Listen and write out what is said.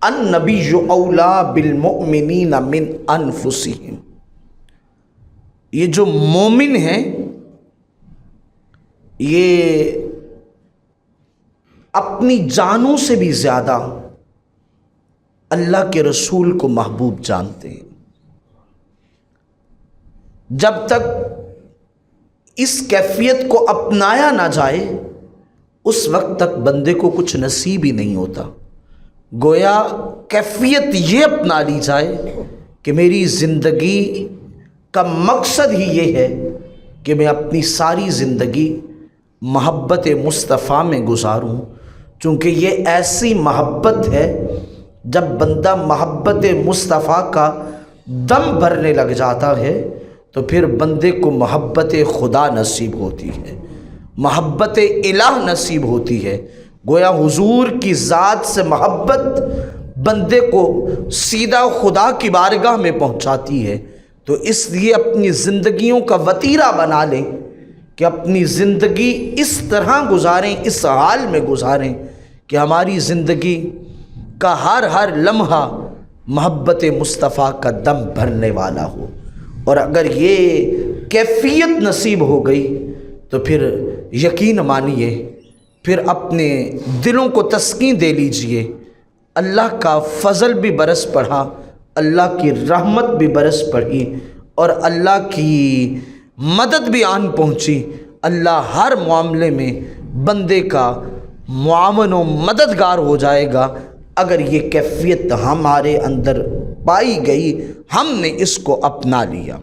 النبی اولا بالمؤمنین من انفسہم، یہ جو مومن ہیں یہ اپنی جانوں سے بھی زیادہ اللہ کے رسول کو محبوب جانتے ہیں۔ جب تک اس کیفیت کو اپنایا نہ جائے اس وقت تک بندے کو کچھ نصیب ہی نہیں ہوتا۔ گویا کیفیت یہ اپنا لی جائے کہ میری زندگی کا مقصد ہی یہ ہے کہ میں اپنی ساری زندگی محبت مصطفیٰ میں گزاروں، چونکہ یہ ایسی محبت ہے جب بندہ محبت مصطفیٰ کا دم بھرنے لگ جاتا ہے تو پھر بندے کو محبت خدا نصیب ہوتی ہے، محبت الہ نصیب ہوتی ہے۔ گویا حضور کی ذات سے محبت بندے کو سیدھا خدا کی بارگاہ میں پہنچاتی ہے۔ تو اس لیے اپنی زندگیوں کا وتیرہ بنا لیں کہ اپنی زندگی اس طرح گزاریں، اس حال میں گزاریں کہ ہماری زندگی کا ہر لمحہ محبت مصطفیٰ کا دم بھرنے والا ہو۔ اور اگر یہ کیفیت نصیب ہو گئی تو پھر یقین مانیے، پھر اپنے دلوں کو تسکین دے لیجئے، اللہ کا فضل بھی برس پڑا، اللہ کی رحمت بھی برس پڑی اور اللہ کی مدد بھی آن پہنچی۔ اللہ ہر معاملے میں بندے کا معاون و مددگار ہو جائے گا اگر یہ کیفیت ہمارے اندر پائی گئی، ہم نے اس کو اپنا لیا۔